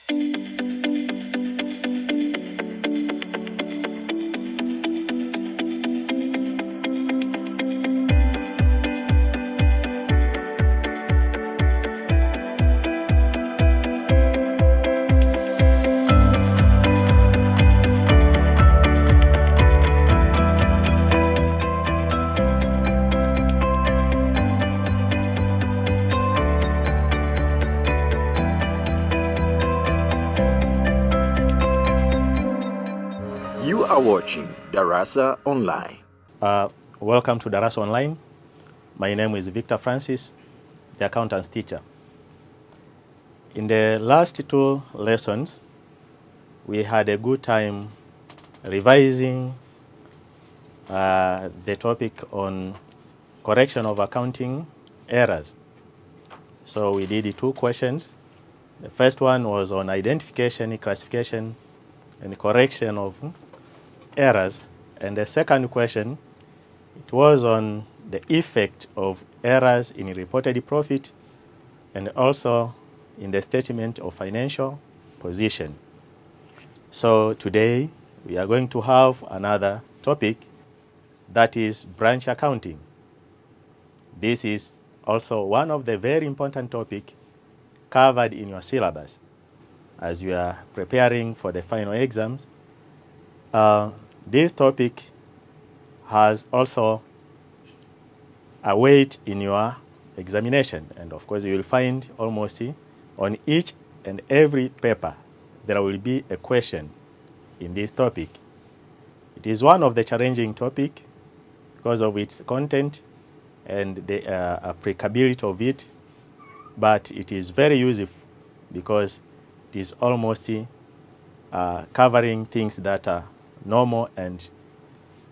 You are watching Darasa Online. Welcome to Darasa Online. My name is Victor Francis, the accountants teacher. In the last two lessons, we had a good time revising the topic on correction of accounting errors. So we did two questions. The first one was on identification, classification, and correction of errors. And the second question, it was on the effect of errors in reported profit and also in the statement of financial position. So today we are going to have another topic, that is branch accounting. This is also one of the very important topics covered in your syllabus as you are preparing for the final exams. This topic has also a weight in your examination, and of course you will find almost on each and every paper there will be a question in this topic. It is one of the challenging topics because of its content and the applicability of it, but it is very useful because it is almost covering things that are normal and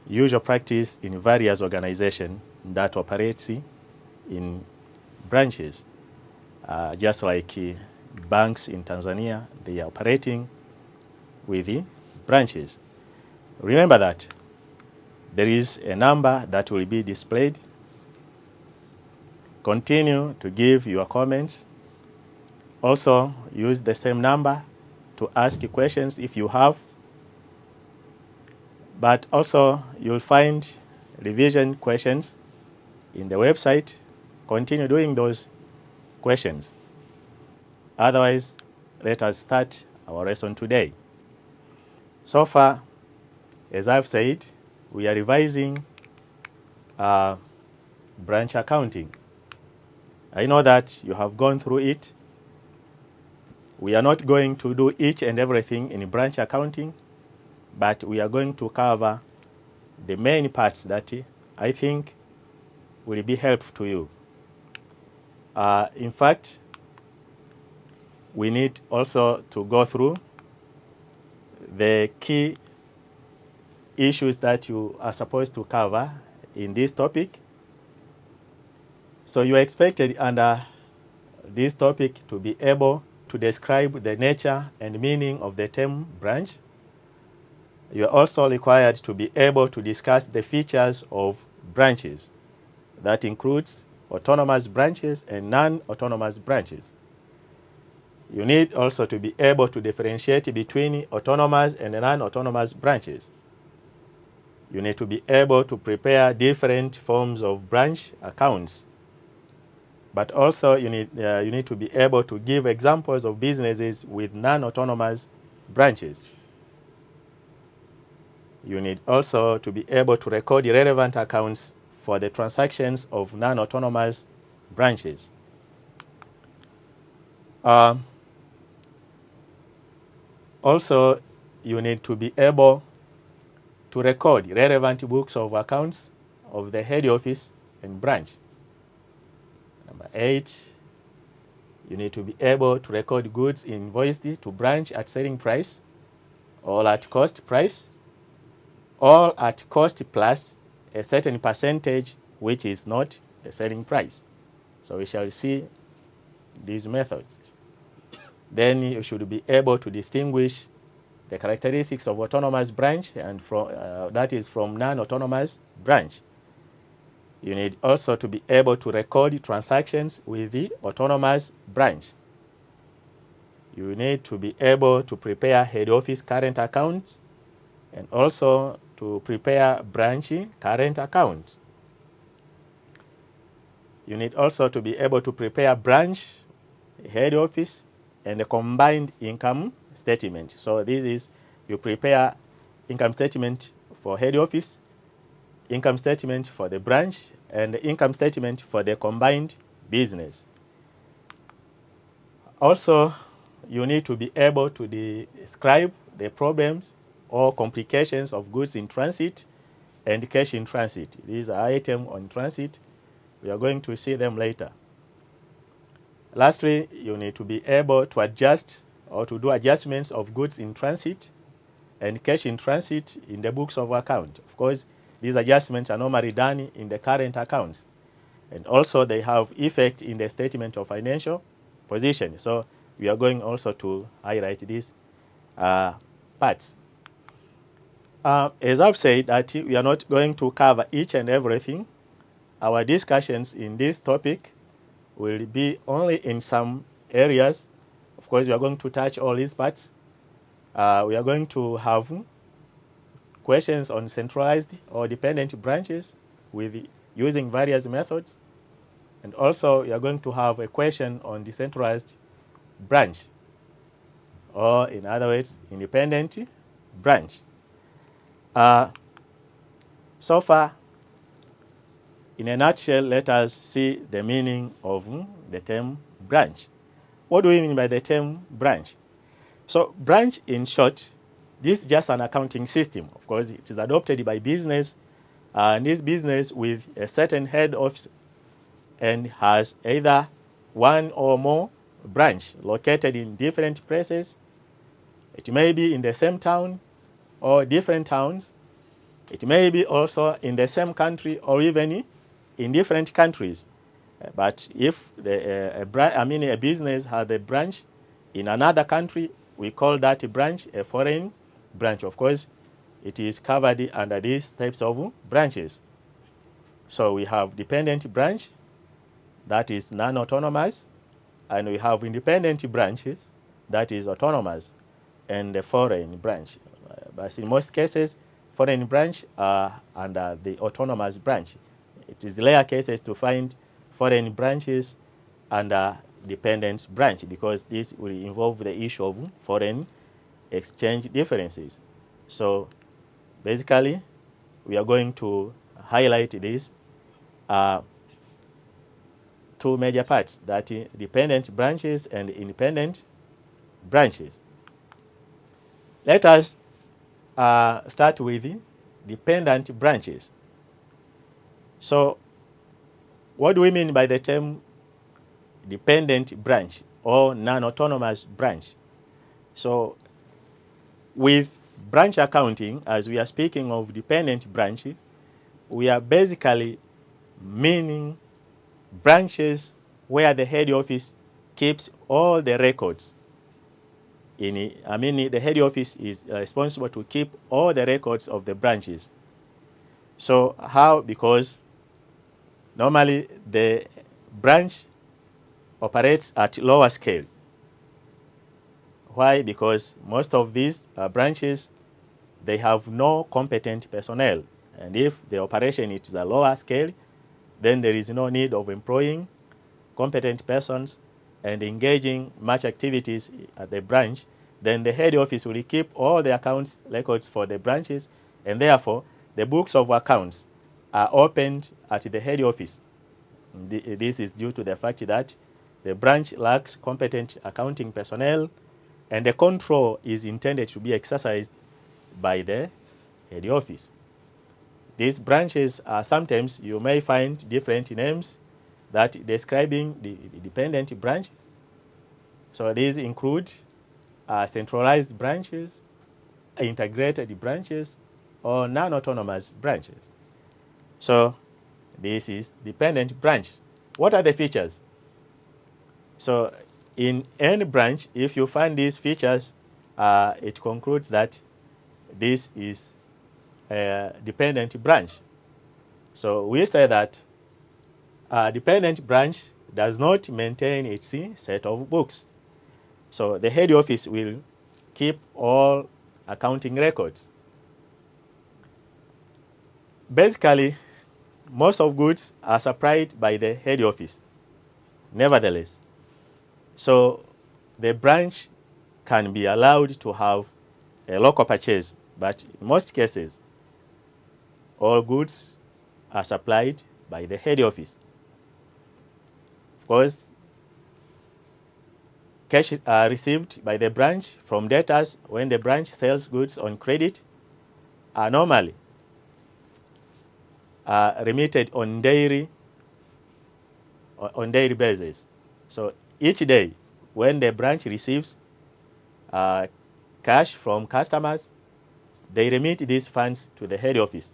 usual practice in various organizations that operates in branches. Just like banks in Tanzania, they are operating with the branches. Remember that there is a number that will be displayed. Continue to give your comments. Also, use the same number to ask questions if you have. But also, you'll find revision questions in the website. Continue doing those questions. Otherwise, let us start our lesson today. So far, as I've said, we are revising branch accounting. I know that you have gone through it. We are not going to do each and everything in branch accounting, but we are going to cover the main parts that I think will be helpful to you. In fact, we need also to go through the key issues that you are supposed to cover in this topic. So you are expected under this topic to be able to describe the nature and meaning of the term branch. You are also required to be able to discuss the features of branches. That includes autonomous branches and non-autonomous branches. You need also to be able to differentiate between autonomous and non-autonomous branches. You need to be able to prepare different forms of branch accounts. But also you need to be able to give examples of businesses with non-autonomous branches. You need also to be able to record relevant accounts for the transactions of non-autonomous branches. Also, you need to be able to record relevant books of accounts of the head office and branch. Number 8, you need to be able to record goods invoiced to branch at selling price or at cost price, or at cost plus a certain percentage which is not a selling price. So we shall see these methods. Then you should be able to distinguish the characteristics of autonomous branch and from non-autonomous branch. You need also to be able to record transactions with the autonomous branch. you need to be able to prepare head office current account and also to prepare branch current account. You need also to be able to prepare branch, head office, and a combined income statement. So this is, you prepare income statement for head office, income statement for the branch, and the income statement for the combined business. Also, you need to be able to describe the problems or complications of goods in transit and cash in transit. These are items on transit. We are going to see them later. Lastly, you need to be able to adjust or to do adjustments of goods in transit and cash in transit in the books of account. Of course, these adjustments are normally done in the current accounts. And also they have effect in the statement of financial position. So we are going also to highlight these parts. As I've said, that we are not going to cover each and everything. Our discussions in this topic will be only in some areas. Of course, we are going to touch all these parts. We are going to have questions on centralized or dependent branches with using various methods. And also, we are going to have a question on decentralized branch, or in other words, independent branch. So far, in a nutshell, let us see the meaning of the term branch. What do we mean by the term branch? So branch, in short, this is just an accounting system. Of course, it is adopted by business, and this business with a certain head office and has either one or more branch located in different places. It may be in the same town or different towns. It may be also in the same country or even in different countries. But if a business has a branch in another country, we call that branch a foreign branch. Of course, it is covered under these types of branches. So we have dependent branch, that is non-autonomous, and we have independent branches, that is autonomous, and the foreign branch. But in most cases, foreign branch are under the autonomous branch. It is rare cases to find foreign branches under dependent branch, because this will involve the issue of foreign exchange differences. So basically, we are going to highlight these two major parts, that dependent branches and independent branches. Let us start with dependent branches. So what do we mean by the term dependent branch or non-autonomous branch? So with branch accounting, as we are speaking of dependent branches, we are basically meaning branches where the head office keeps all the records. The head office is responsible to keep all the records of the branches. So how? Because normally the branch operates at lower scale. Why? Because most of these branches, they have no competent personnel. And if the operation is a lower scale, then there is no need of employing competent persons and engaging much activities at the branch. Then the head office will keep all the accounts records for the branches, and therefore the books of accounts are opened at the head office. This is due to the fact that the branch lacks competent accounting personnel, and the control is intended to be exercised by the head office. These branches are sometimes, you may find different names that describing the dependent branches. So these include centralized branches, integrated branches, or non-autonomous branches. So this is dependent branch. What are the features? So in any branch, if you find these features, it concludes that this is a dependent branch. So we say that a dependent branch does not maintain its set of books. So the head office will keep all accounting records. Basically, most of goods are supplied by the head office. Nevertheless, so the branch can be allowed to have a local purchase, but in most cases, all goods are supplied by the head office. Of course, cash are received by the branch from debtors when the branch sells goods on credit are normally remitted on daily basis. So each day, when the branch receives cash from customers, they remit these funds to the head office.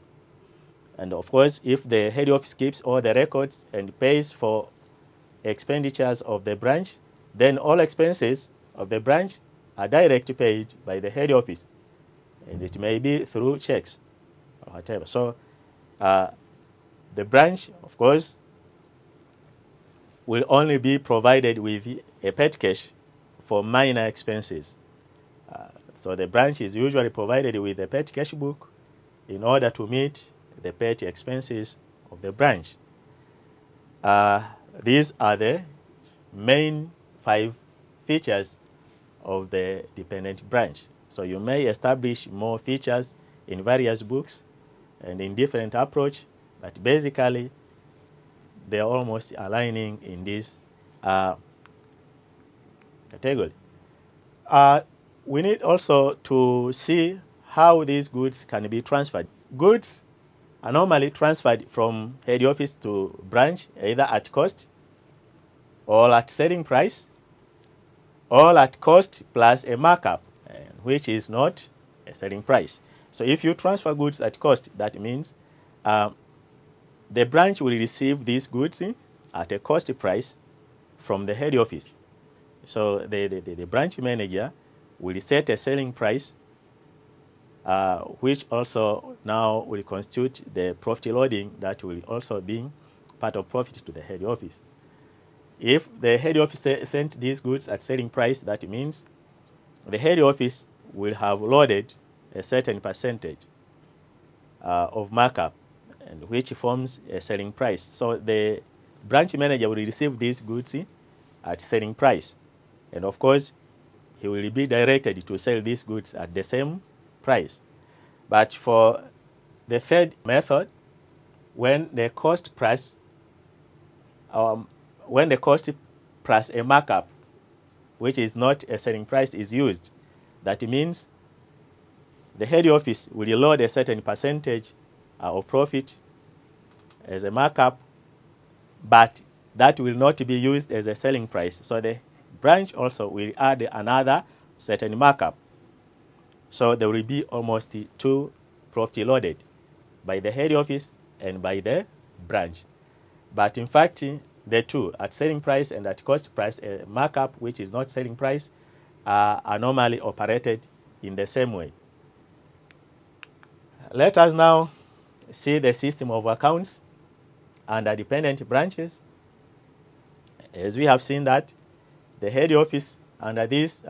And of course, if the head office keeps all the records and pays for expenditures of the branch, then all expenses of the branch are directly paid by the head office. And it may be through checks or whatever. So the branch, of course, will only be provided with a pet cache for minor expenses. So the branch is usually provided with a pet cache book in order to meet the pet expenses of the branch. These are the main 5 features of the dependent branch. So you may establish more features in various books and in different approach, but basically they are almost aligning in this category. We need also to see how these goods can be transferred. Goods are normally transferred from head office to branch either at cost or at selling price or at cost plus a markup, which is not a selling price. So if you transfer goods at cost, that means the branch will receive these goods at a cost price from the head office. So the branch manager will set a selling price, which also now will constitute the profit loading that will also be part of profit to the head office. If the head office sent these goods at selling price, that means the head office will have loaded a certain percentage of markup, and which forms a selling price. So the branch manager will receive these goods at selling price. And of course, he will be directed to sell these goods at the same price. But for the third method, when the cost plus a markup, which is not a selling price, is used, that means the head office will load a certain percentage of profit as a markup, but that will not be used as a selling price. So the branch also will add another certain markup. So there will be almost 2 profit loaded by the head office and by the branch. But in fact, the two, at selling price and at cost price, a markup which is not selling price, are normally operated in the same way. Let us now see the system of accounts under dependent branches. As we have seen that the head office under this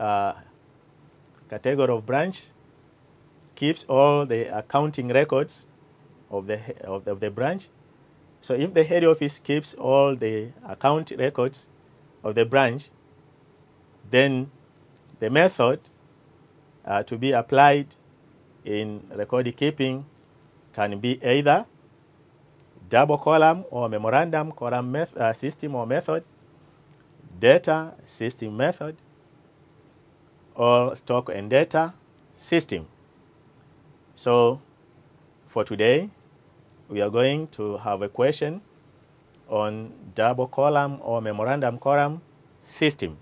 category of branch keeps all the accounting records of the branch. So if the head office keeps all the account records of the branch, then the method to be applied in record keeping can be either double column or memorandum column system or method, data system method, or stock and data system. So for today, we are going to have a question on double column or memorandum column system.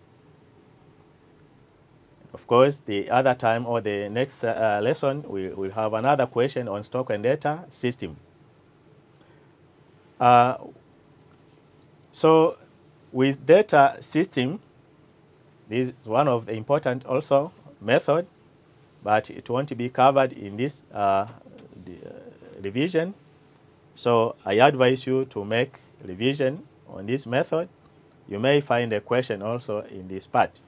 Of course, the other time or the next lesson, we will have another question on stock and data system. So with data system, this is one of the important also method, but it won't be covered in this revision. So I advise you to make revision on this method. You may find a question also in this part.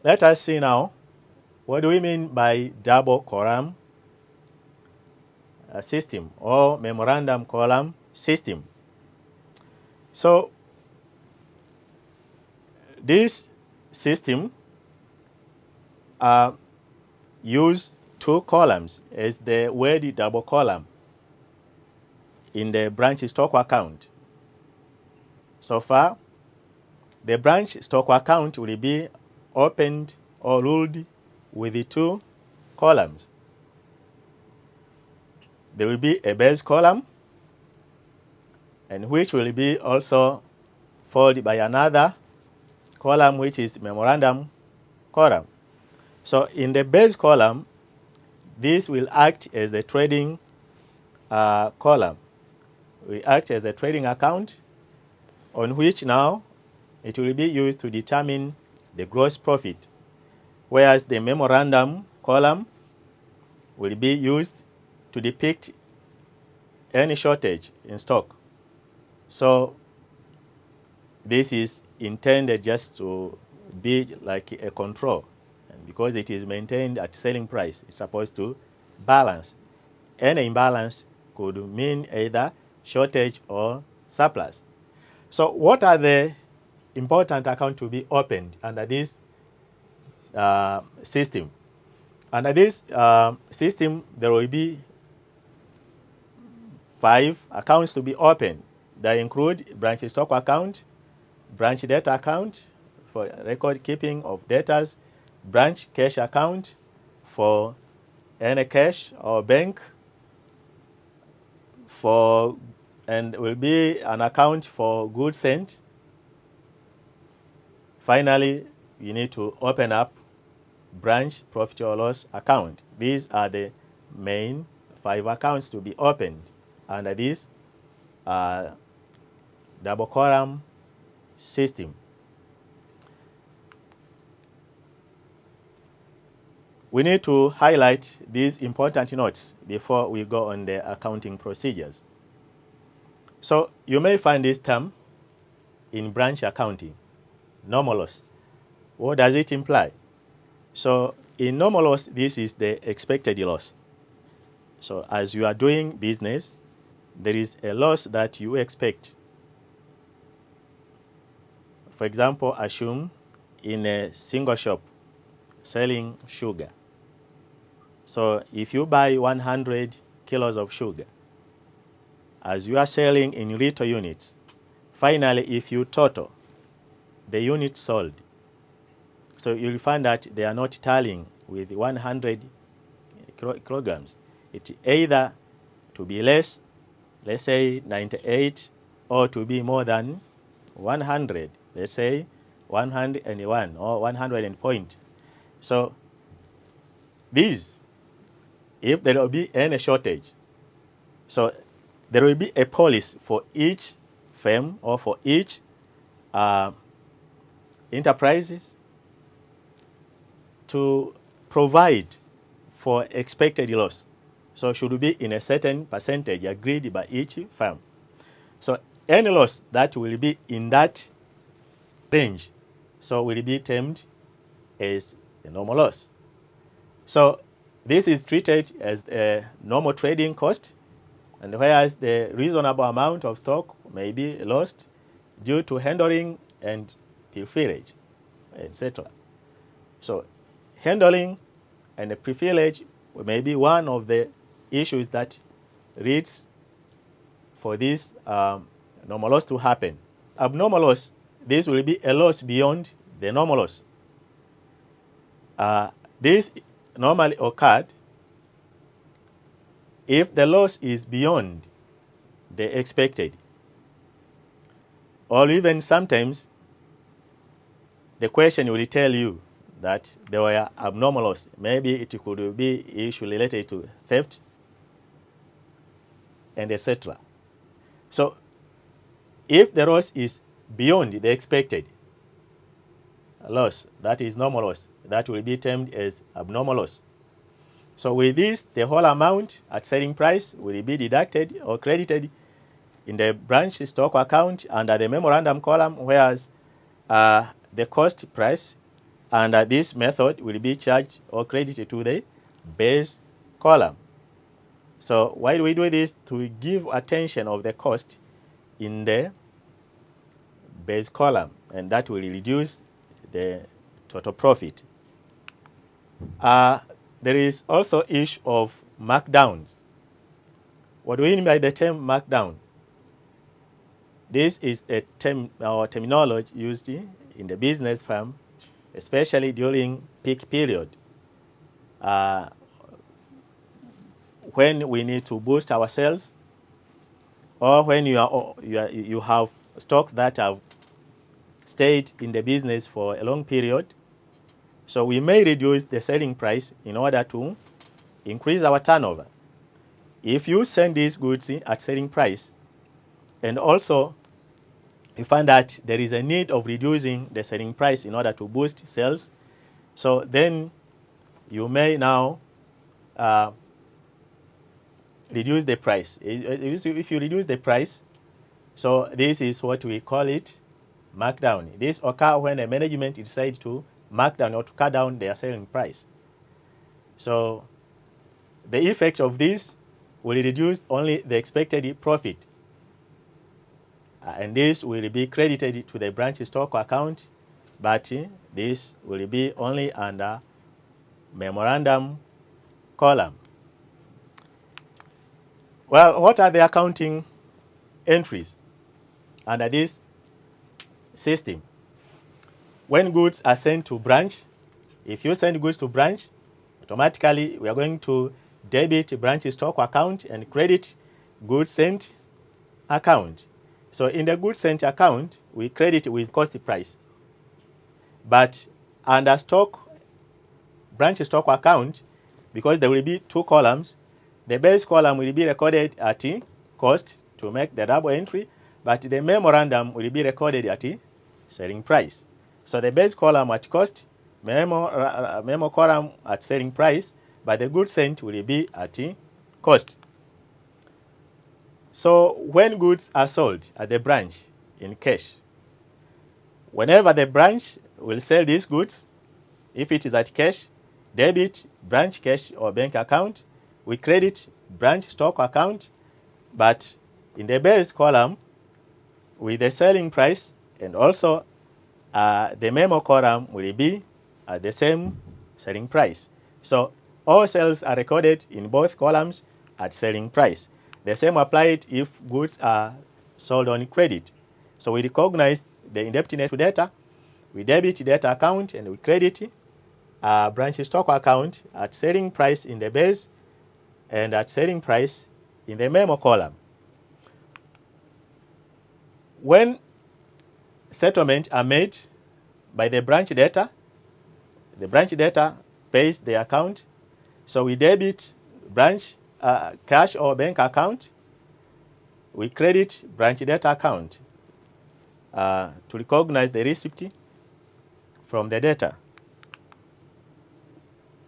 Let us see now, what do we mean by double column system or memorandum column system? So this system use two columns as the word double column in the branch stock account. So far, the branch stock account will be opened or ruled with the two columns. There will be a base column, and which will be also followed by another column, which is memorandum column. So in the base column, this will act as the trading column. We act as a trading account on which now it will be used to determine the gross profit, whereas the memorandum column will be used to depict any shortage in stock. So this is intended just to be like a control, and because it is maintained at selling price, it's supposed to balance. Any imbalance could mean either shortage or surplus. So what are the important accounts to be opened under this system? Under this system, there will be 5 accounts to be opened. They include branch stock account, branch debt account for record keeping of debtors, branch cash account for any cash or bank, and will be an account for goods sent. Finally, you need to open up branch profit or loss account. These are the main 5 accounts to be opened under this double column system. We need to highlight these important notes before we go on the accounting procedures. So you may find this term in branch accounting, normal loss. What does it imply? So in normal loss, this is the expected loss. So as you are doing business, there is a loss that you expect. For example, assume in a single shop selling sugar. So if you buy 100 kilos of sugar, as you are selling in little units, finally if you total the units sold, so you'll find that they are not tallying with 100 kilograms. It's either to be less, let's say 98, or to be more than 100, let's say 101 or 100 and point. So these, if there will be any shortage, so there will be a policy for each firm or for each enterprises to provide for expected loss. So should be in a certain percentage agreed by each firm. So any loss that will be in that range, so will be termed as a normal loss. So this is treated as a normal trading cost, and whereas the reasonable amount of stock may be lost due to handling and pilferage, etc. So handling and the pilferage may be one of the issues that leads for this normal loss to happen. Abnormal loss, this will be a loss beyond the normal loss. This normally occurred if the loss is beyond the expected, or even sometimes the question will tell you that there were abnormal loss. Maybe it could be issue related to theft and etc. So if the loss is beyond the expected loss, that is normal loss, that will be termed as abnormal loss. So with this, the whole amount at selling price will be deducted or credited in the branch stock account under the memorandum column, whereas the cost price And this method will be charged or credited to the base column. So why do we do this? To give attention of the cost in the base column, and that will reduce the total profit. There is also issue of markdowns. What do we mean by the term markdown? This is a term or terminology used in the business firm, especially during peak period, when we need to boost our sales, or when you have stocks that have stayed in the business for a long period. So we may reduce the selling price in order to increase our turnover. If you send these goods at selling price, and also you find that there is a need of reducing the selling price in order to boost sales, so then you may now reduce the price. If you reduce the price, so this is what we call it markdown. This occurs when a management decides to mark down or to cut down their selling price. So the effect of this will reduce only the expected profit, and this will be credited to the branch stock account, but this will be only under memorandum column. Well, what are the accounting entries under this system? When goods are sent to branch, if you send goods to branch, automatically we are going to debit branch stock account and credit goods sent account. So in the goods sent account, we credit with cost price. But under branch stock account, because there will be two columns, the base column will be recorded at cost to make the double entry, but the memorandum will be recorded at selling price. So the base column at cost, memo column at selling price, but the goods sent will be at cost. So when goods are sold at the branch in cash, whenever the branch will sell these goods, if it is at cash, debit branch cash or bank account, we credit branch stock account, but in the base column with the selling price, and also the memo column will be at the same selling price. So all sales are recorded in both columns at selling price. The same applied if goods are sold on credit. So we recognize the indebtedness to debtor, we debit debtor account, and we credit branch stock account at selling price in the base and at selling price in the memo column. When settlements are made by the branch debtor pays the account. So we debit branch cash or bank account, we credit branch debtor account to recognize the receipt from the debtor.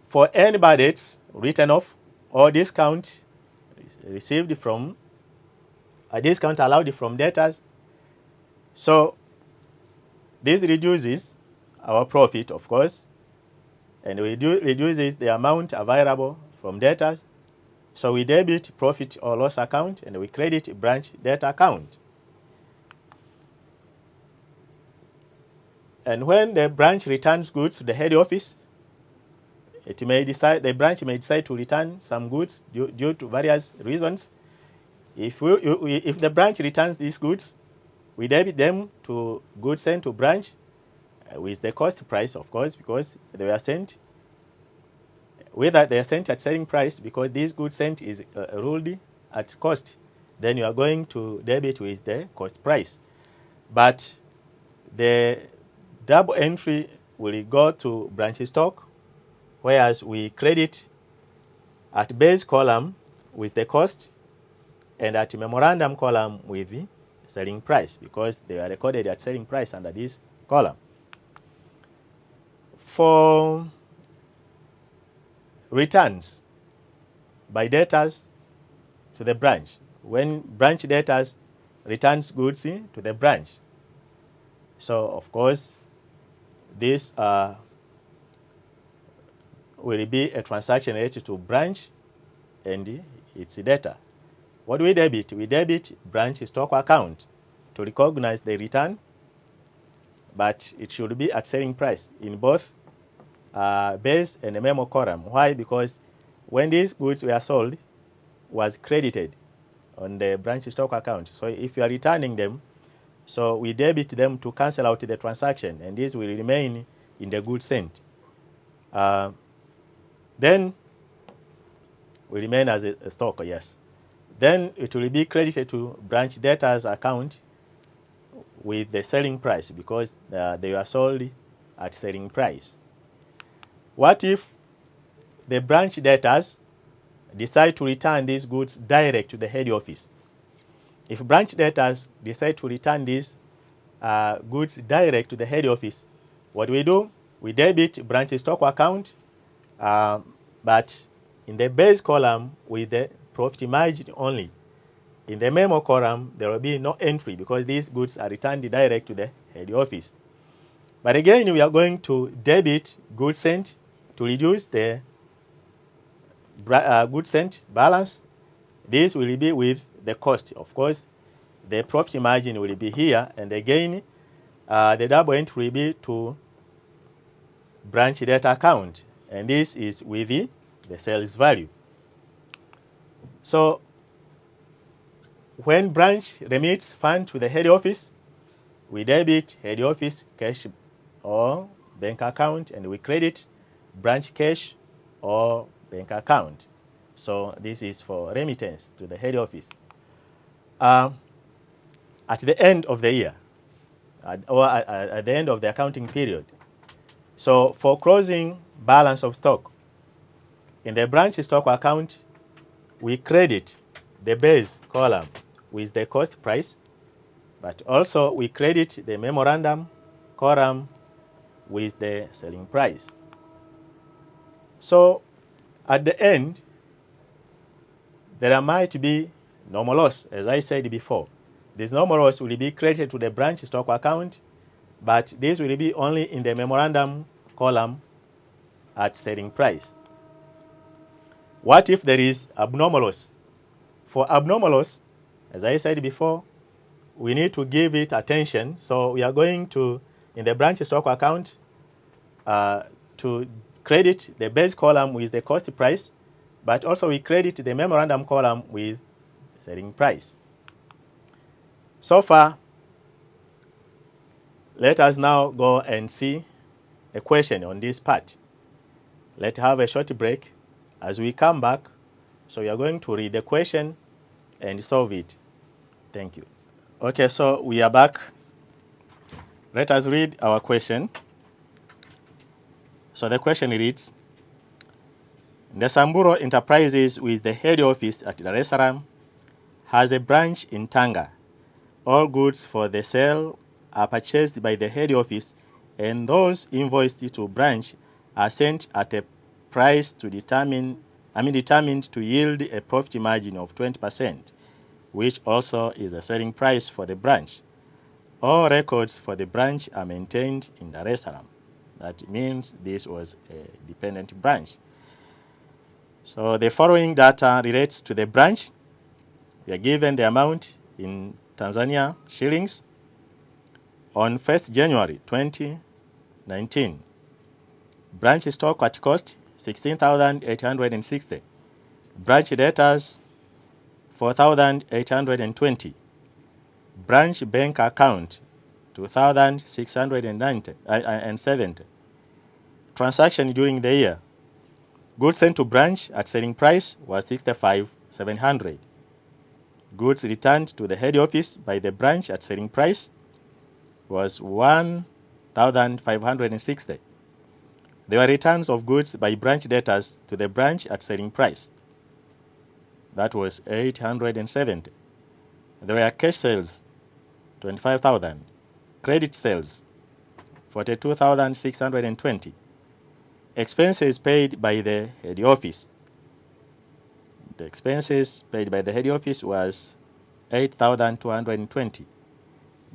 For any bad debts written off or discount received from a discount allowed from debtors, so this reduces our profit, of course, and reduces the amount available from debtors. So we debit profit or loss account and we credit branch debtor account. And when the branch returns goods to the head office, the branch may decide to return some goods due to various reasons. If the branch returns these goods, we debit them to goods sent to branch with the cost price, of course, because they were sent. Whether they are sent at selling price, because this goods sent is ruled at cost, then you are going to debit with the cost price. But the double entry will go to branch stock, whereas we credit at base column with the cost and at memorandum column with the selling price, because they are recorded at selling price under this column. For returns by debtors to the branch, when branch debtors returns goods to the branch, so of course this will be a transaction related to branch and its data. What do we debit? We debit branch stock account to recognize the return, but it should be at selling price in both base and a memo column. Why? Because when these goods were sold, was credited on the branch stock account. So if you are returning them, so we debit them to cancel out the transaction, and this will remain in the goods sent. Then will remain as a stock, yes. Then it will be credited to branch debtors account with the selling price because they were sold at selling price. What if the branch debtors decide to return these goods direct to the head office? If branch debtors decide to return these goods direct to the head office, what we do? We debit branch stock account, but in the base column with the profit margin only. In the memo column, there will be no entry because these goods are returned direct to the head office. But again, we are going to debit goods sent to reduce the goods sent balance. This will be with the cost. Of course, the profit margin will be here, and again, the double entry will be to branch data account, and this is with the sales value. So when branch remits fund to the head office, we debit head office cash or bank account, and we credit branch cash or bank account. So this is for remittance to the head office. At the end of the year, or at the end of the accounting period. So for closing balance of stock, in the branch stock account, we credit the base column with the cost price, but also we credit the memorandum column with the selling price. So at the end, there might be normal loss, as I said before. This normal loss will be credited to the branch stock account, but this will be only in the memorandum column at selling price. What if there is abnormal loss? For abnormal loss, as I said before, we need to give it attention. So we are going to, in the branch stock account, to credit the base column with the cost price, but also we credit the memorandum column with selling price. So far, let us now go and see a question on this part. Let's have a short break. As we come back, so we are going to read the question and solve it. Thank you. Okay, so we are back. Let us read our question. So the question reads, the Samburo Enterprises with the head office at Darasa has a branch in Tanga. All goods for the sale are purchased by the head office, and those invoiced to branch are sent at a price determined to yield a profit margin of 20%, which also is a selling price for the branch. All records for the branch are maintained in Dar es Salaam. That means this was a dependent branch. So the following data relates to the branch. We are given the amount in Tanzania shillings on 1st January 2019. Branch stock at cost 16,860. Branch debtors 4,820. Branch bank account 2,670. Transaction during the year. Goods sent to branch at selling price was 65,700. Goods returned to the head office by the branch at selling price was 1,560. There were returns of goods by branch debtors to the branch at selling price. That was 870. There were cash sales, 25,000. Credit sales, 42,620. Expenses paid by the head office. The expenses paid by the head office was 8,220.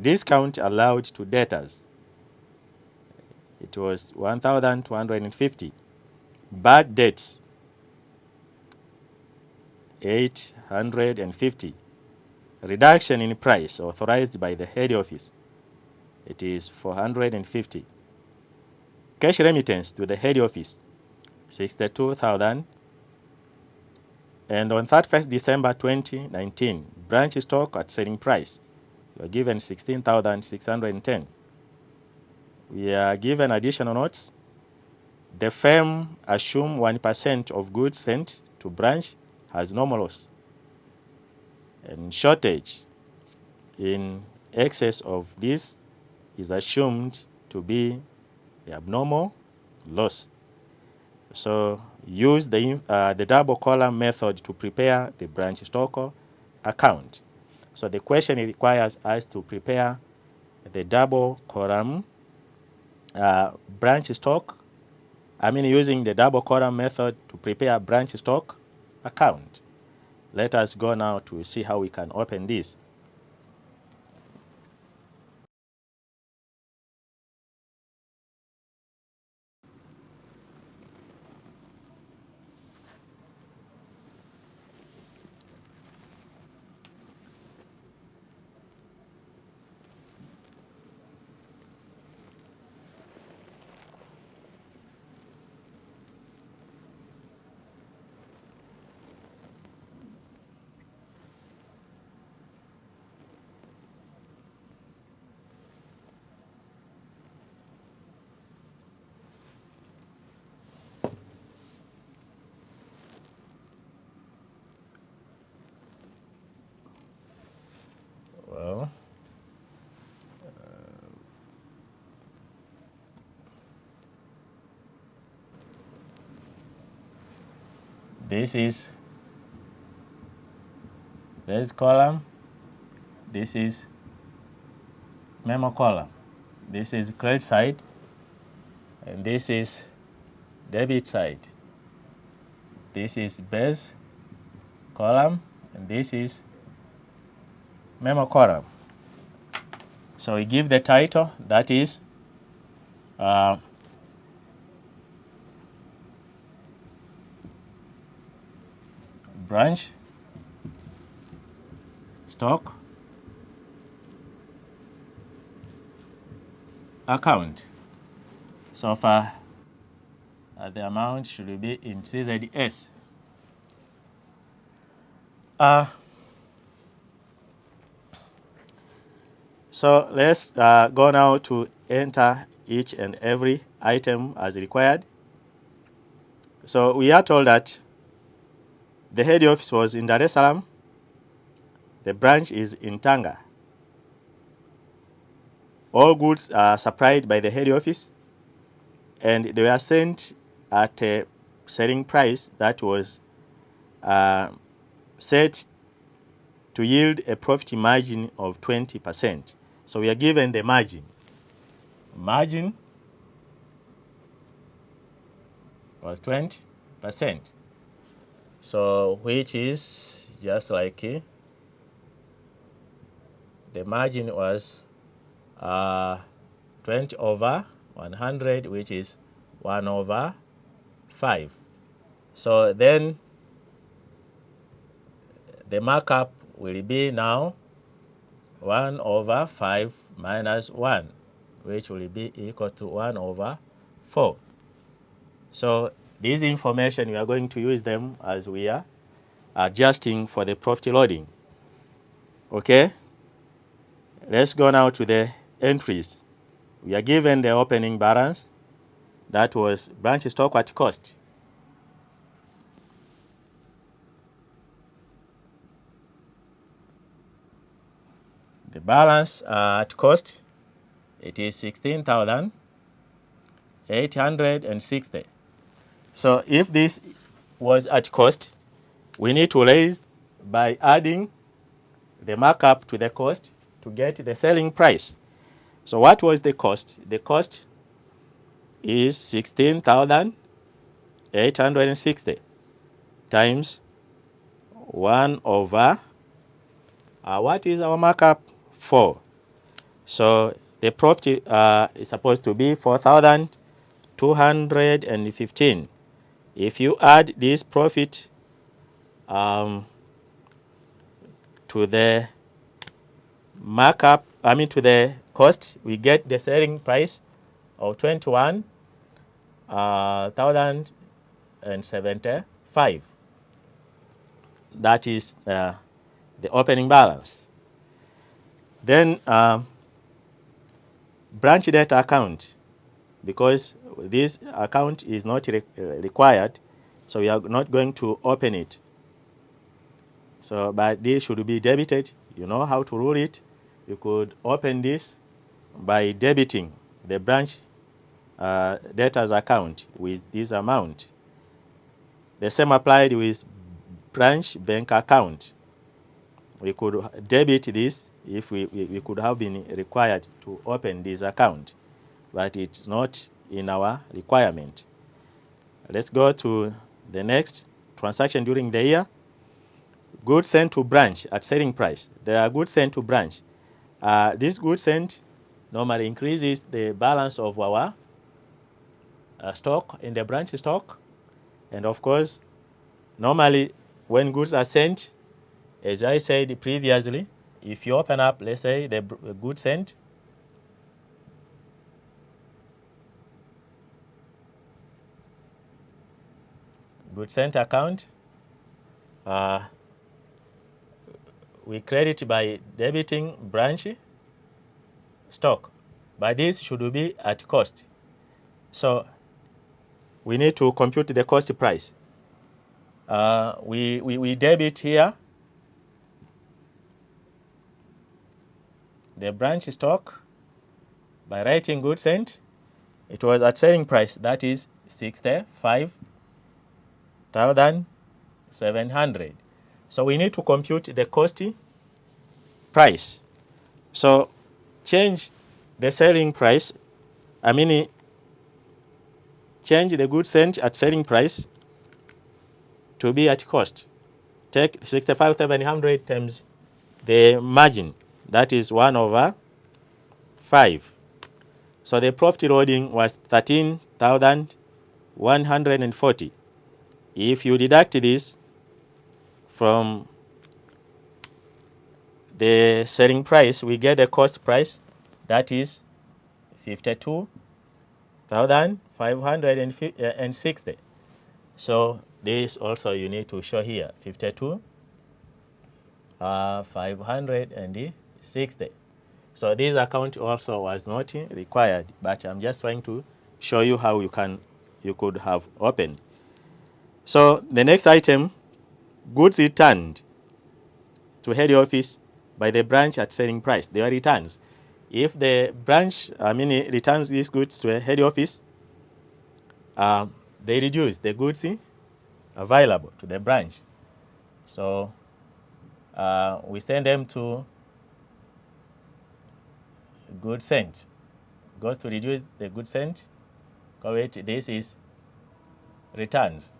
Discount allowed to debtors. It was 1,250. Bad debts, 850. Reduction in price authorized by the head office, it is 450. Cash remittance to the head office, 62,000. And on 31st December 2019, branch stock at selling price, you are given 16,610. We are given additional notes. The firm assume 1% of goods sent to branch has normal loss, and shortage in excess of this is assumed to be the abnormal loss. So use the double column method to prepare the branch stock account. So the question requires us to prepare the double column branch stock. Using the double column method to prepare branch stock account. Let us go now to see how we can open this. Well, this is base column, this is memo column, this is credit side, and this is debit side. This is base column, and this is memo column. So we give the title, that is branch stock account. So far, the amount should be in CZS. So let's go now to enter each and every item as required. So we are told that the head office was in Dar es Salaam, the branch is in Tanga. All goods are supplied by the head office, and they were sent at a selling price that was set to yield a profit margin of 20%. So we are given the margin. Margin was 20%. So which is just like the margin was 20 over 100, which is 1 over 5. So then the markup will be now 1 over 5 minus 1, which will be equal to 1 over 4. So these information, we are going to use them as we are adjusting for the profit loading. Okay? Let's go now to the entries. We are given the opening balance. That was branch stock at cost. The balance at cost, it is 16,860. So if this was at cost, we need to raise by adding the markup to the cost to get the selling price. So what was the cost? The cost is 16,860 times 1 over, what is our markup? 4. So the profit is supposed to be 4,215. If you add this profit to the markup, to the cost, we get the selling price of 21,075. That is the opening balance. Then branch data account, because this account is not required, so we are not going to open it. So, but this should be debited. You know how to rule it. You could open this by debiting the branch debtors account with this amount. The same applied with branch bank account. We could debit this if we could have been required to open this account, but it's not in our requirement. Let's go to the next transaction during the year. Goods sent to branch at selling price. There are goods sent to branch. This goods sent normally increases the balance of our stock in the branch stock. And of course, normally when goods are sent, as I said previously, if you open up, let's say, the goods sent, account, we credit by debiting branch stock, but this should be at cost. So we need to compute the cost price. We debit here the branch stock by writing goods sent. It was at selling price, that is 65,700. So we need to compute the cost price. So change the selling price, change the goods sent at selling price to be at cost. Take 65,700 times the margin, that is 1/5. So the profit loading was 13,140. If you deduct this from the selling price, we get the cost price, that is 52,560. So this also you need to show here, 52,560. So this account also was not required, but I'm just trying to show you how you could have opened. So the next item, goods returned to head office by the branch at selling price. They are returns. If the branch returns these goods to a head office, they reduce the goods available to the branch. So we send them to goods sent. Goes to reduce the goods sent. Correct. This is returns.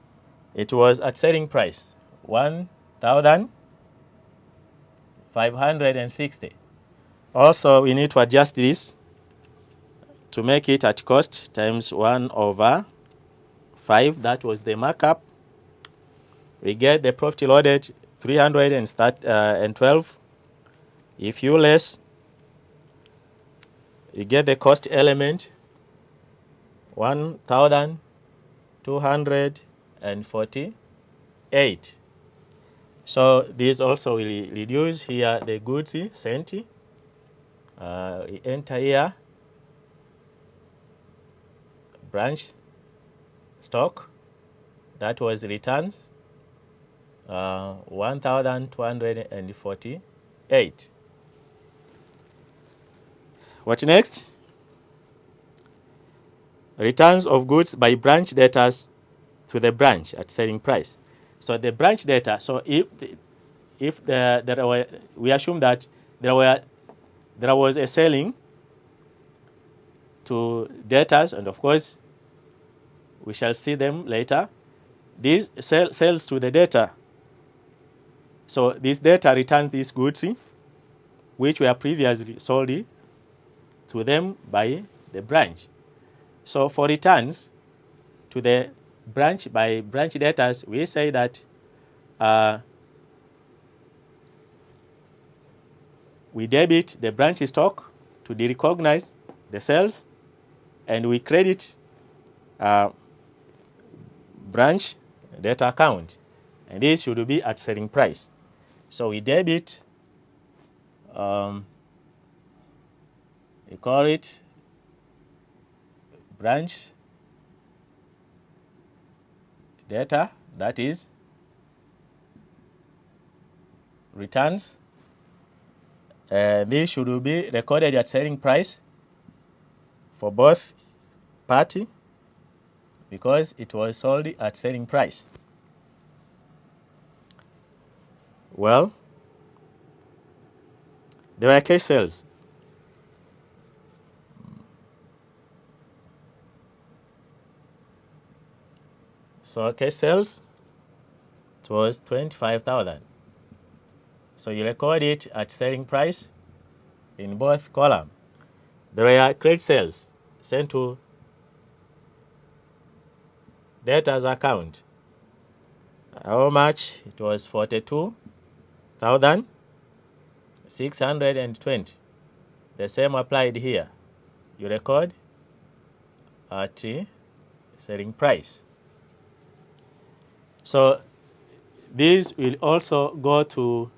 It was at selling price 1,560. Also, we need to adjust this to make it at cost times 1/5. That was the markup. We get the profit loaded 312. If you less, you get the cost element 1,248. So this also will reduce here the goods sent. We enter here branch stock, that was returns 1,248. What next? Returns of goods by branch debtors to the branch at selling price. So the branch debtor. So if we assume that there was a selling to debtors, and of course we shall see them later. These sells to the debtor. So this debtor returns these goods which were previously sold to them by the branch. So for returns to the branch debtors, we say that we debit the branch stock to recognize the sales, and we credit branch debtor account, and this should be at selling price. So we debit, we call it branch debtor, that is returns. This should be recorded at selling price for both party because it was sold at selling price. Well, there were cash sales. So cash sales, it was 25,000. So you record it at selling price in both columns. There were credit sales sent to debtors account. How much? It was 42,620. The same applied here. You record at selling price. So this will also go to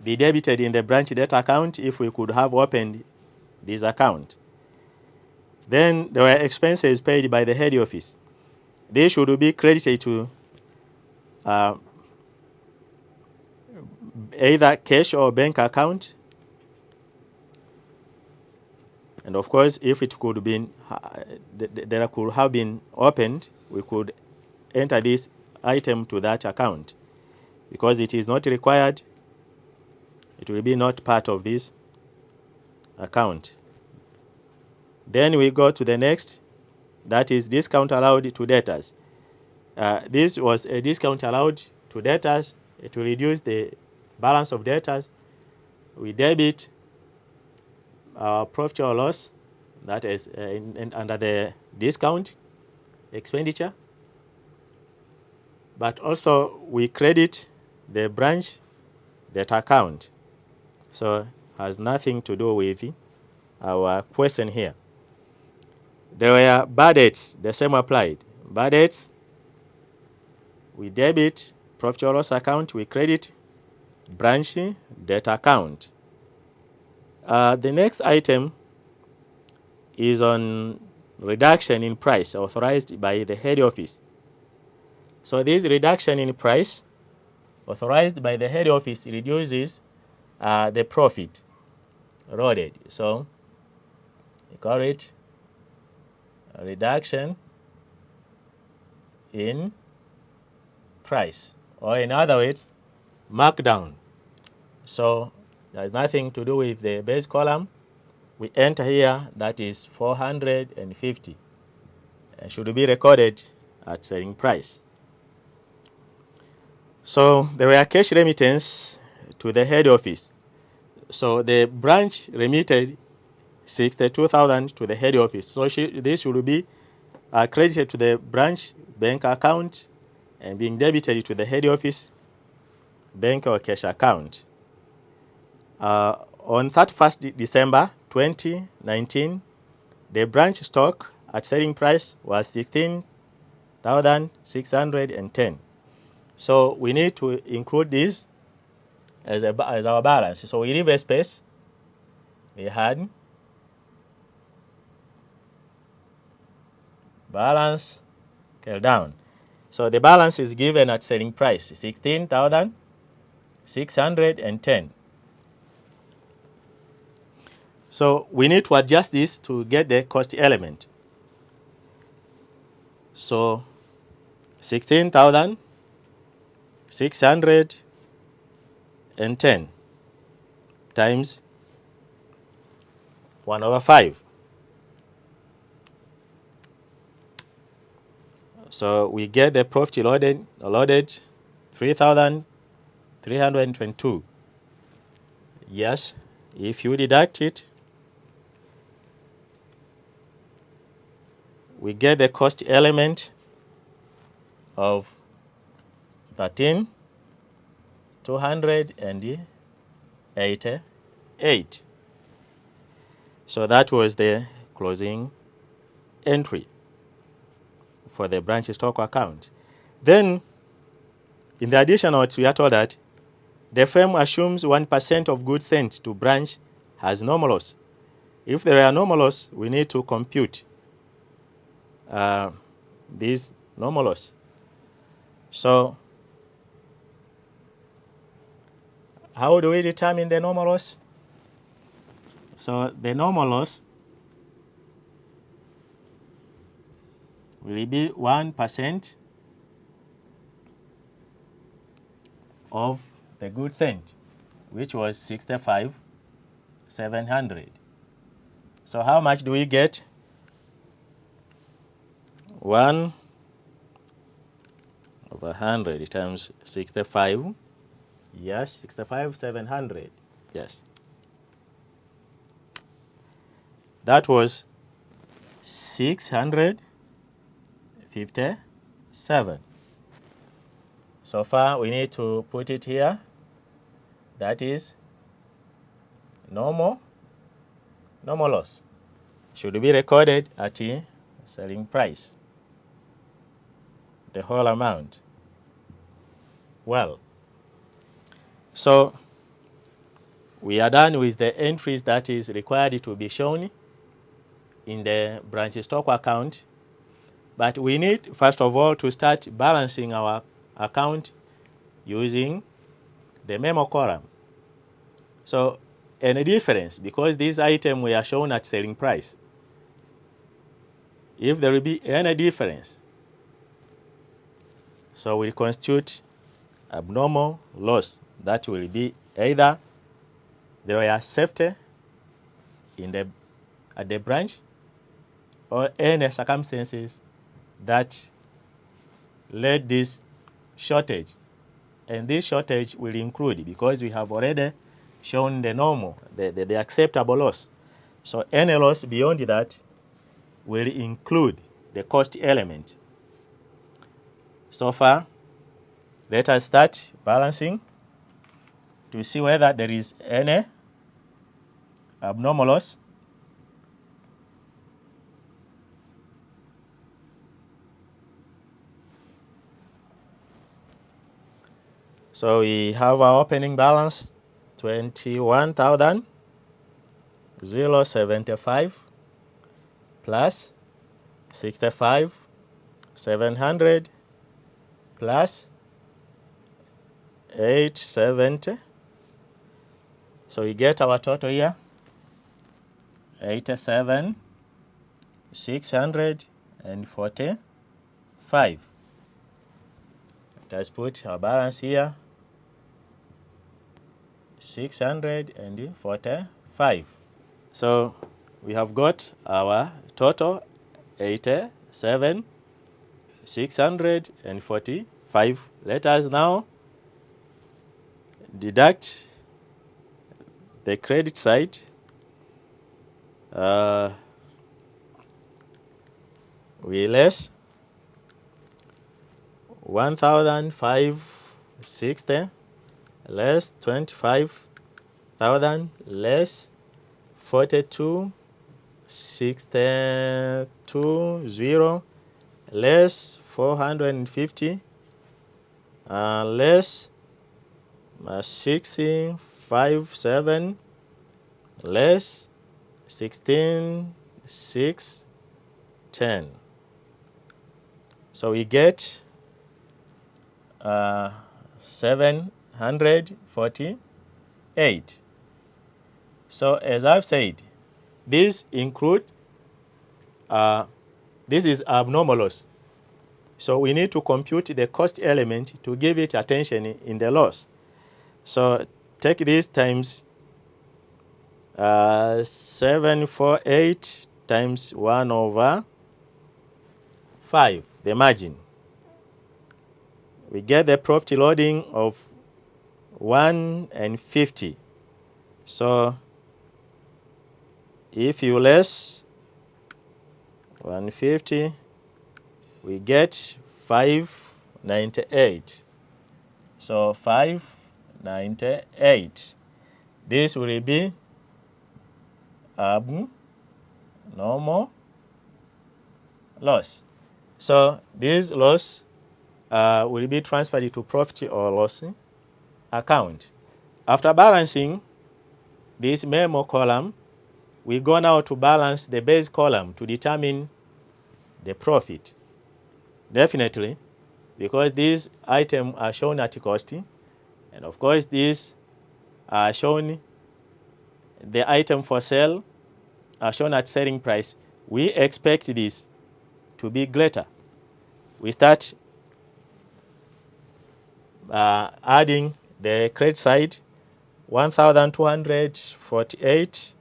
be debited in the branch debt account if we could have opened this account. Then there were expenses paid by the head office. They should be credited to either cash or bank account. And of course, if it could be there could have been opened, we could enter this item to that account. Because it is not required, it will be not part of this account. Then we go to the next, that is discount allowed to debtors. This was a discount allowed to debtors. It will reduce the balance of debtors. We debit profit or loss, that is under the discount expenditure. But also we credit the branch debt account. So has nothing to do with our question here. There were bad debts, the same applied. Bad debts, we debit profit or loss account, we credit branch debt account. The next item is on reduction in price authorized by the head office. So this reduction in price authorized by the head office reduces the profit eroded. So we call it a reduction in price, or in other words, markdown. So there's nothing to do with the base column. We enter here, that is 450, and should be recorded at selling price. So there were cash remittance to the head office. So the branch remitted 62,000 to the head office. So this should be credited to the branch bank account and being debited to the head office bank or cash account. On 31st December 2019, the branch stock at selling price was 16,610. So we need to include this as our balance. So we leave a space. We had balance down. So the balance is given at selling price, 16,610. So we need to adjust this to get the cost element. So 16,610 times 1/5. So we get the profit allotted 3,322. Yes, if you deduct it, we get the cost element of 13,288. So that was the closing entry for the branch stock account. Then, in the addition notes, we are told that the firm assumes 1% of goods sent to branch has no loss. If there are no loss, we need to compute these no loss. So, how do we determine the normal loss? So, the normal loss will be 1% of the goods sent, which was 65,700. So how much do we get? 1 over 100 times 65. Yes, 65,700. Yes. That was 657. So far, we need to put it here. That is normal loss. Should be recorded at the selling price, the whole amount. Well, so we are done with the entries that is required to be shown in the branch stock account. But we need, first of all, to start balancing our account using the memo column. So, any difference, because this item we are shown at selling price, if there will be any difference, so we constitute abnormal loss. That will be either there were safety at the branch or any circumstances that led this shortage. And this shortage will include, because we have already shown the normal, the acceptable loss. So any loss beyond that will include the cost element. So far, let us start balancing to see whether there is any abnormal loss. So we have our opening balance 21,075 plus 65,700 plus 870. So we get our total here 87,645. Let us put our balance here 645. So we have got our total 87,645. Let us now deduct the credit side. We less 1,560 less 25,000 less 42,620 less 450 less 657 less 16,610. So we get 748. So as I've said, this include this is abnormal loss. So we need to compute the cost element to give it attention in the loss. So take this times 748 times 1 over 5, the margin. We get the profit loading of 150. So if you less 150, we get 5 598. So 598. This will be abnormal loss. So this loss will be transferred to profit or loss account. After balancing this memo column, we go now to balance the base column to determine the profit. Definitely, because these items are shown at cost, and of course these are shown, the item for sale are shown at selling price. We expect this to be greater. We start adding the credit side, 1,248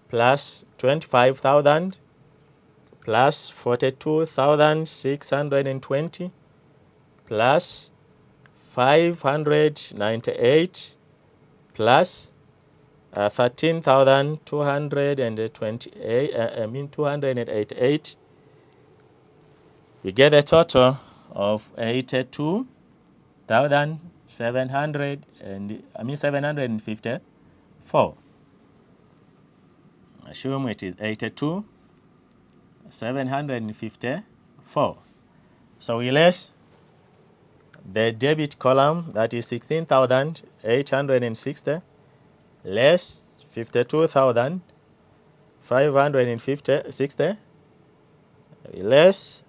plus 25,000 plus 42,620 plus 598 plus 13,288. We get a total of 82,754. Assume it is 82,754. So we less the debit column, that is 16,860, less 52,560, less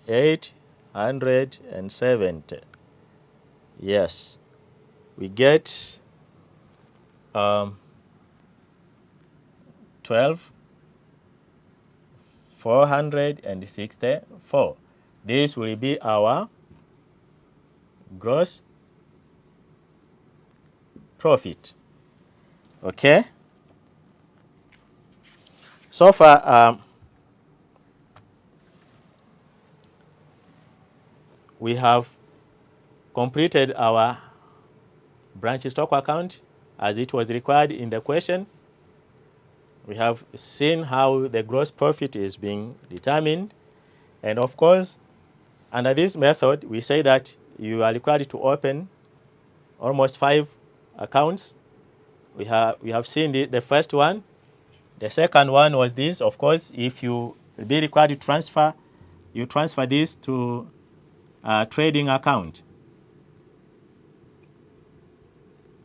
870. Yes, we get 12,464. This will be our gross profit. Okay. So far, we have completed our branch stock account as it was required in the question. We have seen how the gross profit is being determined. And of course, under this method, we say that you are required to open almost 5 accounts. We have seen the first one. The second one was this. Of course, if you be required to transfer, you transfer this to a trading account.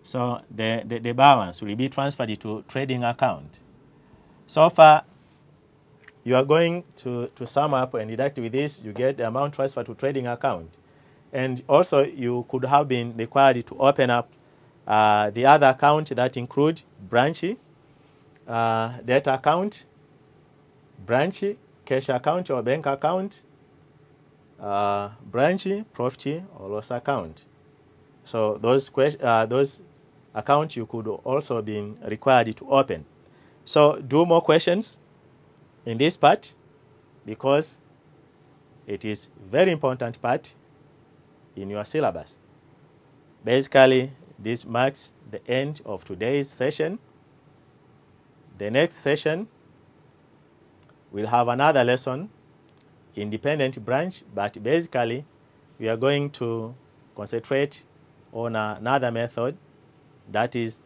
So the balance will be transferred to trading account. So far, you are going to sum up and deduct with this, you get the amount transferred to trading account. And also, you could have been required to open up the other account that include branch, debt account, branch, cash account or bank account, branch, profit or loss account. So those accounts you could also be required to open. So do more questions in this part because it is very important part in your syllabus. Basically, this marks the end of today's session. The next session will have another lesson, independent branch, but basically we are going to concentrate on another method, that is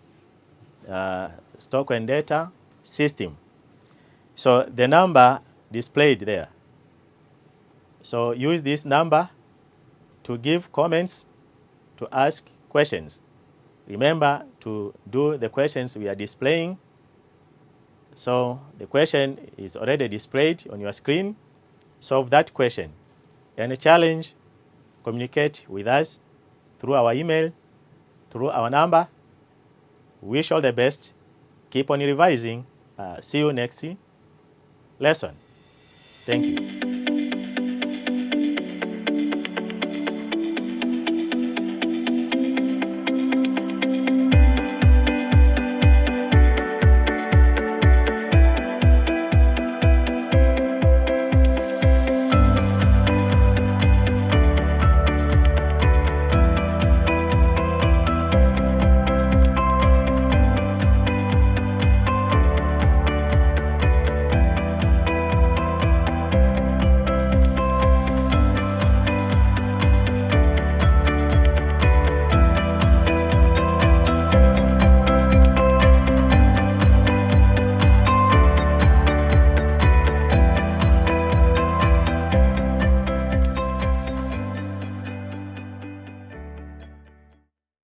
stock and data system. So the number displayed there. So use this number to give comments, to ask questions. Remember to do the questions we are displaying. So the question is already displayed on your screen. Solve that question. Any challenge, communicate with us through our email, through our number. Wish all the best. Keep on revising. See you next lesson. Thank you.